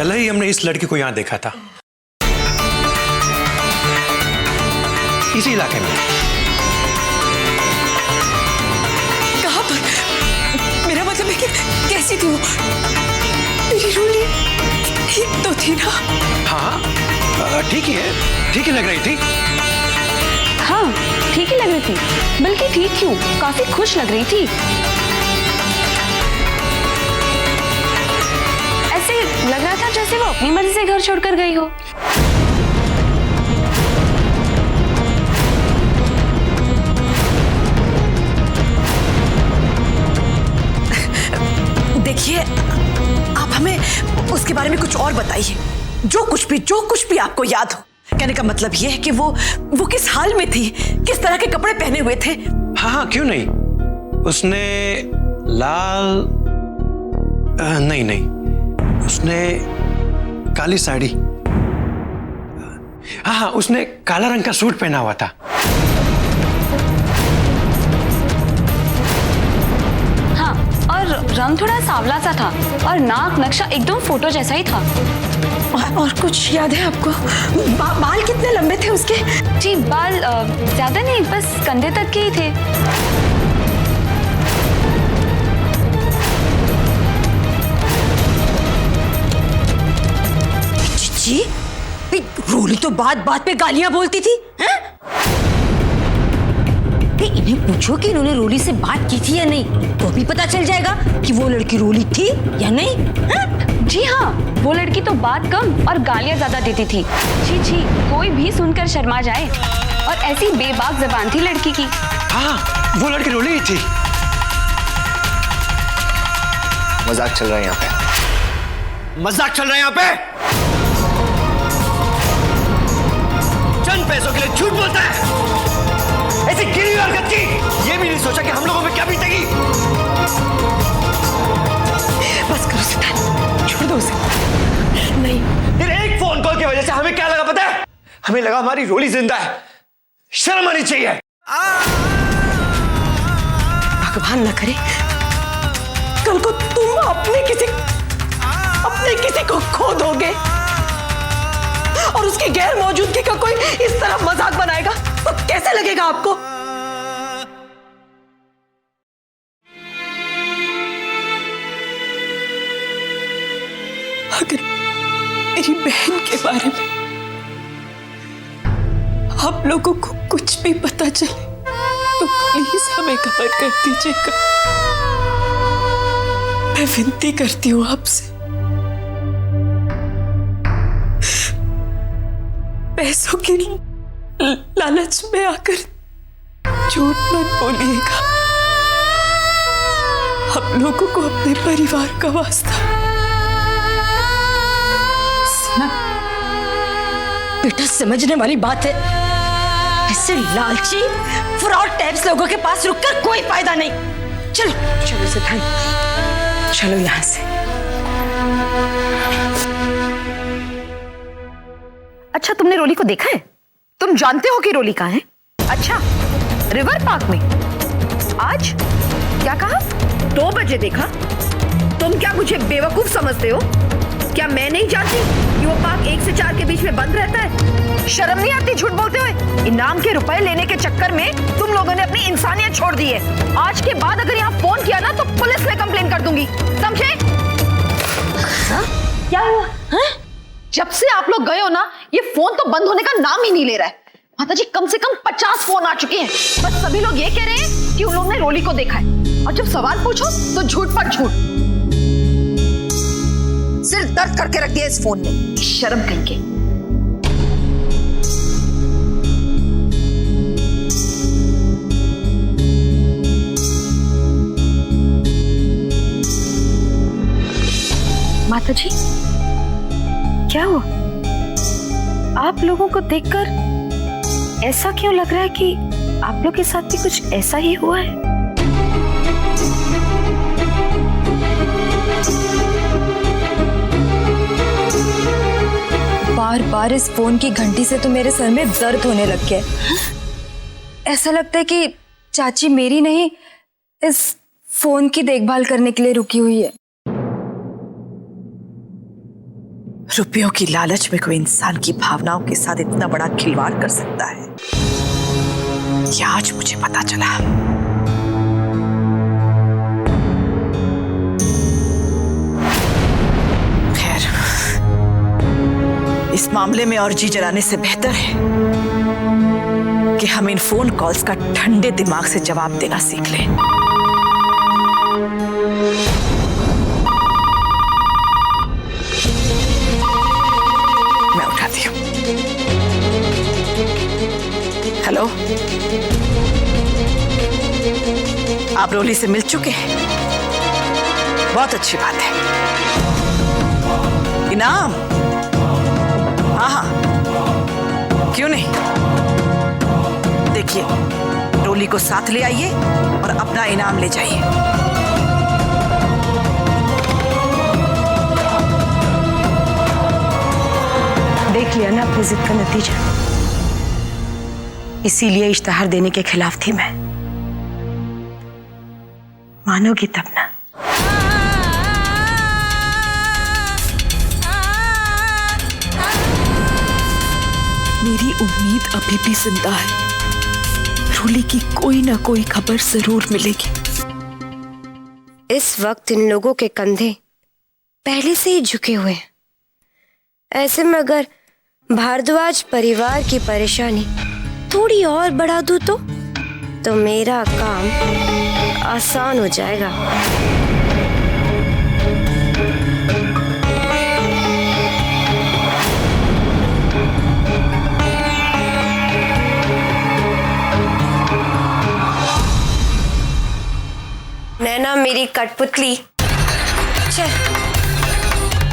पहले ही हमने इस लड़की को यहाँ देखा था, इसी इलाके में। कहाँ पर? मेरा मतलब है कि कैसी थी वो? मेरी रोली ठीक तो थी ना? हाँ ठीक ही है, ठीक ही लग रही थी। हाँ ठीक ही लग रही थी, बल्कि ठीक क्यों, काफी खुश लग रही थी। ऐसे लग रहा था जैसे वो अपनी मर्जी से घर छोड़कर गई हो। देखिए, आप हमें उसके बारे में कुछ और बताइए, जो कुछ भी आपको याद हो। कहने का मतलब यह है कि वो किस हाल में थी, किस तरह के कपड़े पहने हुए थे। हाँ क्यों नहीं, उसने लाल नहीं, उसने काली साड़ी, हाँ उसने काला रंग का सूट पहना हुआ था। हाँ, और रंग थोड़ा सांवला सा था और नाक नक्शा एकदम फोटो जैसा ही था। और कुछ याद है आपको? बाल कितने लंबे थे उसके? जी बाल ज्यादा नहीं, बस कंधे तक के ही थे। जी रोली तो बात बात पे गालियां बोलती थी, हैं? इन्हें पूछो कि इन्होंने रोली से बात की थी या नहीं, तो भी पता चल जाएगा कि वो लड़की रोली थी या नहीं, हैं? जी हाँ, वो लड़की तो बात कम और गालियां ज्यादा देती थी। छी, कोई भी सुनकर शर्मा जाए। और ऐसी बेबाक जबान थी लड़की की। हाँ वो लड़की रोली ही थी। मजाक चल रहा है यहाँ पे, मजाक चल रहा है यहाँ पे। चंद पैसों के लिए झूठ बोलता है, ऐसी गिरी हुई हरकत की ये भी नहीं सोचा कि हम लोगों पे क्या बीतेगी। बस करो सिद्धार्थ, छोड़ दो उसे। नहीं, फिर एक फोन कॉल की वजह से हमें क्या लगा पता है? हमें लगा हमारी रोली जिंदा है। शर्म आनी चाहिए। भगवान ना करे कल को तुम अपने किसी को खो दोगे और उसकी गैर मौजूदगी का कोई इस तरह मजाक बनाएगा, तो कैसे लगेगा आपको? अगर मेरी बहन के बारे में आप लोगों को कुछ भी पता चले तो प्लीज हमें खबर कर दीजिएगा। मैं विनती करती हूँ आपसे, पैसों की लालच में आकर झूठ मत बोलिएगा। हम लोगों को अपने परिवार का वास्ता। बेटा समझने वाली बात है, ऐसे लालची फ्रॉड टाइप्स लोगों के पास रुककर कोई फायदा नहीं। चलो चलो सिद्धांत, चलो यहां से। अच्छा तुमने रोली को देखा है? तुम जानते हो कि रोली कहाँ है? अच्छा रिवर पार्क में। आज क्या कहा? 2 बजे देखा। तुम क्या मुझे बेवकूफ समझते हो? क्या मैं नहीं जानती कि वो पार्क 1 से 4 के बीच में बंद रहता है? शर्म नहीं आती झूठ बोलते हुए? इनाम के रुपए लेने के चक्कर में तुम लोगों ने अपनी इंसानियत छोड़ दी है। आज के बाद अगर यहाँ फोन किया ना तो पुलिस में कंप्लेन कर दूंगी, समझे? क्या हुआ? जब से आप लोग गए हो ना, ये फोन तो बंद होने का नाम ही नहीं ले रहा है। माताजी कम से कम 50 फोन आ चुके हैं, बस सभी लोग ये कह रहे हैं कि उन लोगों ने रोली को देखा है, और जब सवाल पूछो तो झूठ पर झूठ। सिर दर्द करके रख दिया इस फोन ने, शर्म कहीं के। माताजी क्या हुआ? आप लोगों को देखकर ऐसा क्यों लग रहा है कि आप लोग के साथ भी कुछ ऐसा ही हुआ है? बार बार इस फोन की घंटी से तो मेरे सर में दर्द होने लग गया। ऐसा लगता है कि चाची मेरी नहीं, इस फोन की देखभाल करने के लिए रुकी हुई है। रुपयों की लालच में कोई इंसान की भावनाओं के साथ इतना बड़ा खिलवाड़ कर सकता है, यह आज मुझे पता चला। खैर, इस मामले में और जी जलाने से बेहतर है कि हम इन फोन कॉल्स का ठंडे दिमाग से जवाब देना सीख लें। मैं उठाती हूँ। हेलो, आप रोली से मिल चुके हैं? बहुत अच्छी बात है। इनाम? हाँ हाँ, क्यों नहीं। देखिए, रोली को साथ ले आइए और अपना इनाम ले जाइए। देख लिया ना अपनी जिद का नतीजा। इसीलिए इश्तहार देने के खिलाफ थी मैं। मानोगी तब ना। मेरी उम्मीद अभी भी जिंदा है। रोली की कोई ना कोई खबर जरूर मिलेगी। इस वक्त इन लोगों के कंधे पहले से ही झुके हुए हैं। ऐसे में अगर भारद्वाज परिवार की परेशानी थोड़ी और बढ़ा दूं तो मेरा काम आसान हो जाएगा। नैना मेरी कठपुतली, चल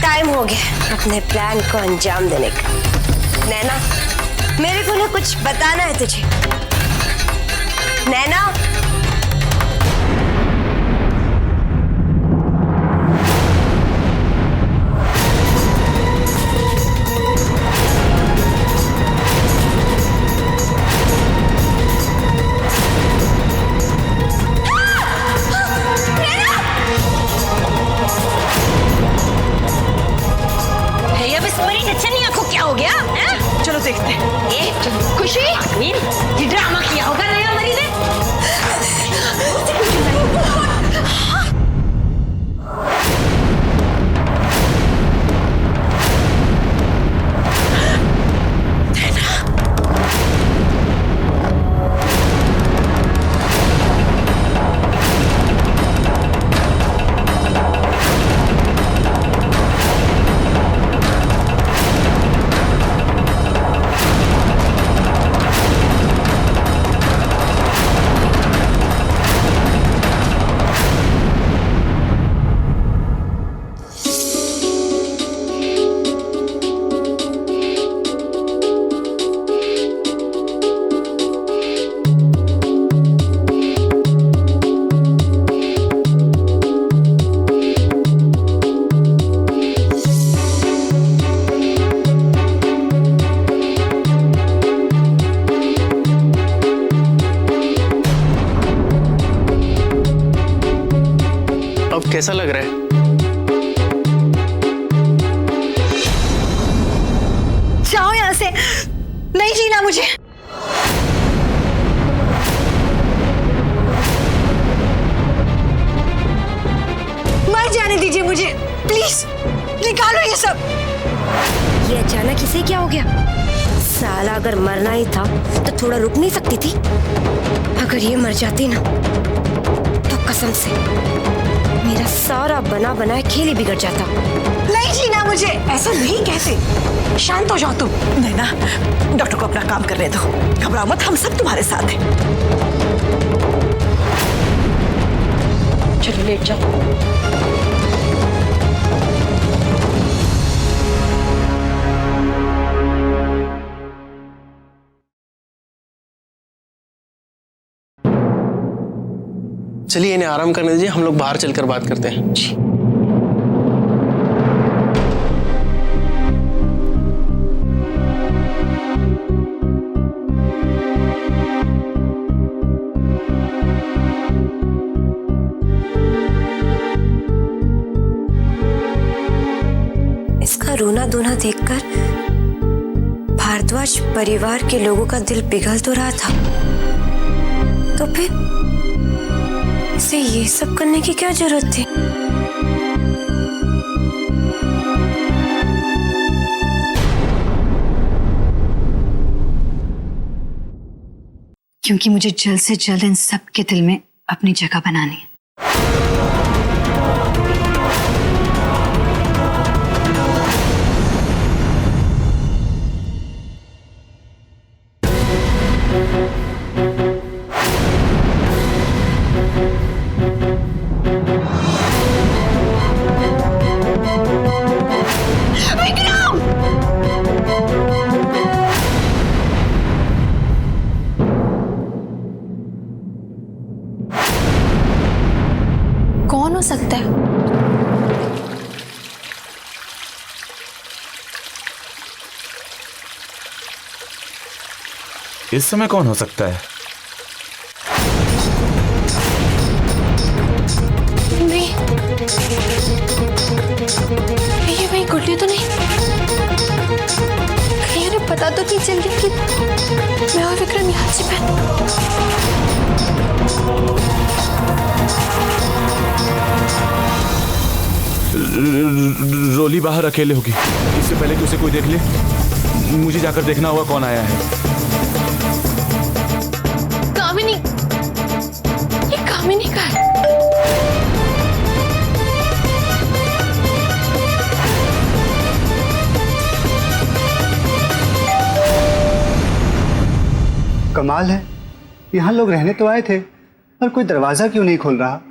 टाइम हो गया अपने प्लान को अंजाम देने का। नैना, मेरे को ना कुछ बताना है तुझे। नैना, क्या हो गया है? चलो देखते हैं। खुशी, ये ड्रामा किया होगा नया मरी ने। कैसा लग रहा है? जाओ यहां से, नहीं जीना मुझे। मर जाने दीजिए मुझे, प्लीज निकालो ये सब। ये अचानक इसे क्या हो गया? साला अगर मरना ही था तो थोड़ा रुक नहीं सकती थी? अगर ये मर जाती ना तो कसम से मेरा सारा बना बनाया खेल ही बिगड़ जाता। नहीं जीना मुझे। ऐसा नहीं कहते, शांत हो जाओ तुम। नैना, डॉक्टर को अपना काम करने दो। घबराओ मत, हम सब तुम्हारे साथ हैं। चलो लेट जाओ। चलिए इन्हें आराम करने दीजिए, हम लोग बाहर चलकर बात करते हैं। जी। इसका रोना धोना रोना देखकर भारद्वाज परिवार के लोगों का दिल पिघल तो रहा था, तो फिर इसे ये सब करने की क्या जरूरत थी? क्योंकि मुझे जल्द से जल्द इन सब के दिल में अपनी जगह बनानी है। कौन हो सकता है? इस समय कौन हो सकता है? नहीं, ये वही गुड्डी तो नहीं? कहीं उन्हें पता तो नहीं चल गया कि मैं और विक्रम यहाँ छिपे हैं? रोली बाहर अकेले होगी। इससे पहले कि उसे कोई देख ले, मुझे जाकर देखना होगा कौन आया है। कामिनी, ये कामिनी का है। कमाल है, यहाँ लोग रहने तो आए थे पर कोई दरवाजा क्यों नहीं खोल रहा?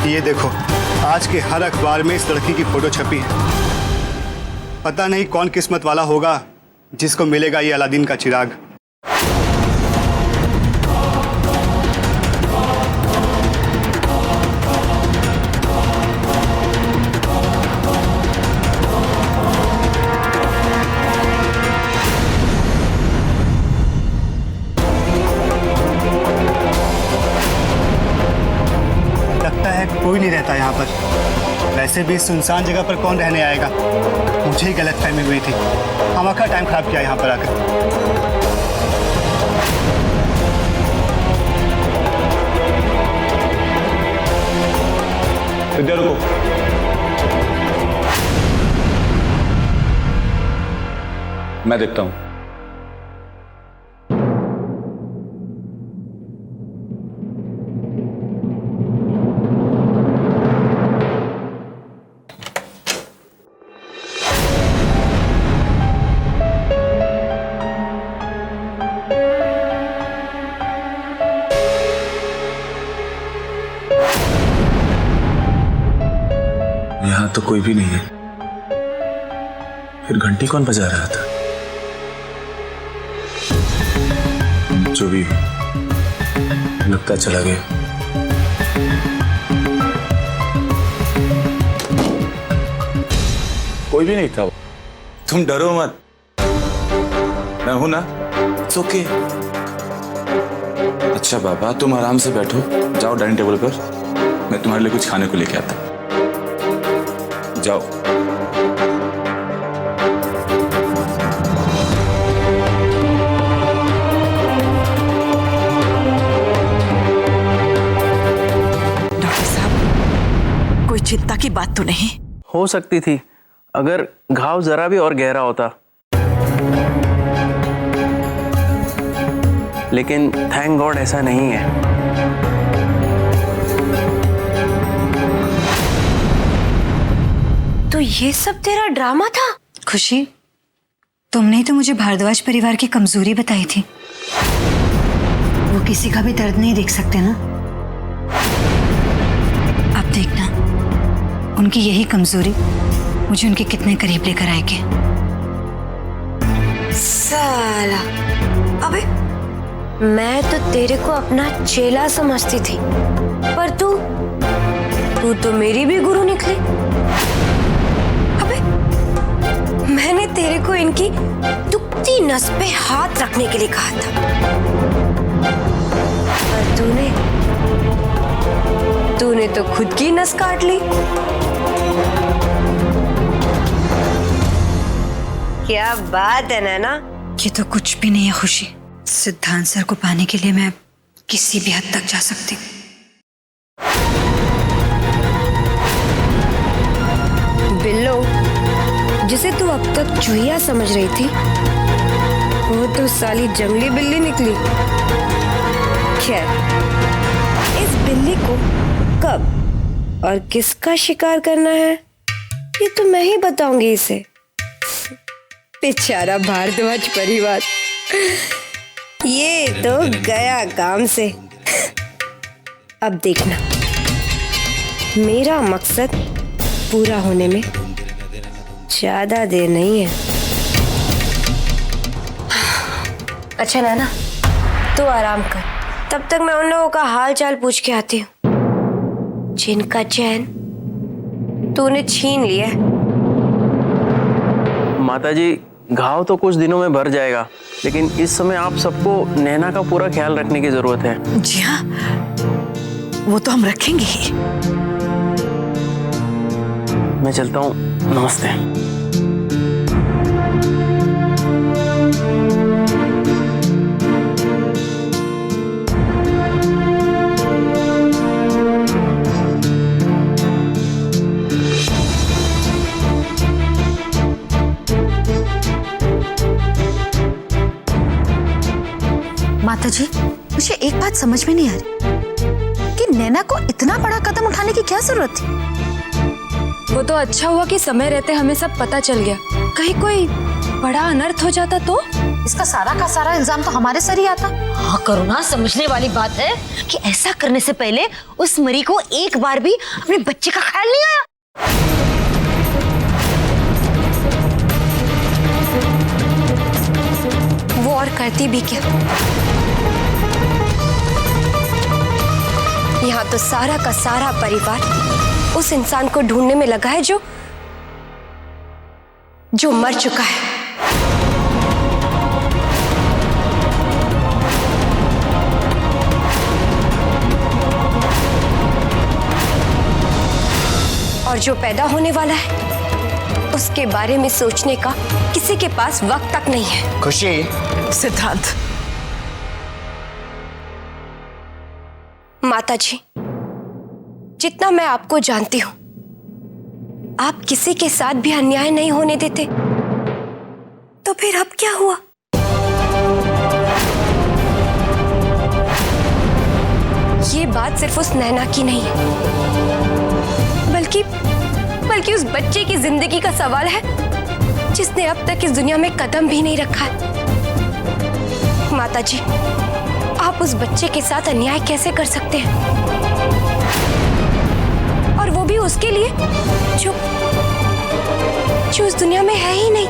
ये देखो, आज के हर अखबार में इस लड़की की फोटो छपी है। पता नहीं कौन किस्मत वाला होगा जिसको मिलेगा ये अलादीन का चिराग। कोई नहीं रहता यहाँ पर। वैसे भी इस सुनसान जगह पर कौन रहने आएगा? मुझे ही गलतफहमी हुई थी। हम का टाइम खराब किया यहाँ पर आकर। विद्या रुको। मैं देखता हूँ। यहाँ तो कोई भी नहीं है। फिर घंटी कौन बजा रहा था? जो भी हो, लगता चला गया। कोई भी नहीं था। तुम डरो मत, मैं हूं ना। It's okay. अच्छा बाबा, तुम आराम से बैठो, जाओ डाइनिंग टेबल पर, मैं तुम्हारे लिए कुछ खाने को लेके आता। जाओ। डॉक्टर साहब, कोई चिंता की बात तो नहीं? हो सकती थी अगर घाव जरा भी और गहरा होता, लेकिन थैंक गॉड ऐसा नहीं है। तो ये सब तेरा ड्रामा था? खुशी, तुमने तो मुझे भारद्वाज परिवार की कमजोरी बताई थी। वो किसी का भी दर्द नहीं देख सकते ना। अब देखना, उनकी यही कमजोरी मुझे उनके कितने करीब लेकर आएगी। साला, अबे मैं तो तेरे को अपना चेला समझती थी, पर तू तो मेरी भी गुरु निकली। अबे मैंने तेरे को इनकी दुखती नस पे हाथ रखने के लिए कहा था, पर तूने तो खुद की नस काट ली। क्या बात है नैना। ये तो कुछ भी नहीं है खुशी। सिद्धांत सर को पाने के लिए मैं किसी भी हद तक जा सकती हूँ। बिल्लो, जिसे तू अब तक चूहिया समझ रही थी, वो तो साली जंगली बिल्ली निकली। खैर, इस बिल्ली को कब और किसका शिकार करना है ये तो मैं ही बताऊंगी इसे। बेचारा भारद्वाज परिवार ये तो गया काम से। अब देखना, मेरा मकसद पूरा होने में ज्यादा देर नहीं है। अच्छा नैना, तू आराम कर, तब तक मैं उन लोगों का हाल चाल पूछ के आती हूँ जिनका चैन तूने छीन लिया। माताजी, घाव तो कुछ दिनों में भर जाएगा, लेकिन इस समय आप सबको नैना का पूरा ख्याल रखने की जरूरत है। जी हाँ, वो तो हम रखेंगे ही। मैं चलता हूँ, नमस्ते। माताजी, मुझे एक बात समझ में नहीं आ रही कि नैना को इतना बड़ा कदम उठाने की क्या जरूरत थी। वो तो अच्छा हुआ कि समय रहते हमें सब पता चल गया। कहीं कोई बड़ा अनर्थ हो जाता तो इसका सारा का सारा इल्जाम तो हमारे सर ही आता। हाँ, करुणा, समझने वाली बात है कि ऐसा करने से पहले उस मरी को एक बार भी अपने बच्चे का ख्याल नहीं आया। वो और करती भी क्या? यहाँ तो सारा का सारा परिवार उस इंसान को ढूंढने में लगा है जो मर चुका है। और जो पैदा होने वाला है उसके बारे में सोचने का किसी के पास वक्त तक नहीं है। खुशी, सिद्धांत, माताजी, जितना मैं आपको जानती हूं, आप किसी के साथ भी अन्याय नहीं होने देते, तो फिर अब क्या हुआ? ये बात सिर्फ उस नैना की नहीं है, बल्कि उस बच्चे की जिंदगी का सवाल है जिसने अब तक इस दुनिया में कदम भी नहीं रखा है। माताजी, आप उस बच्चे के साथ अन्याय कैसे कर सकते हैं? और वो भी उसके लिए जो उस दुनिया में है ही नहीं।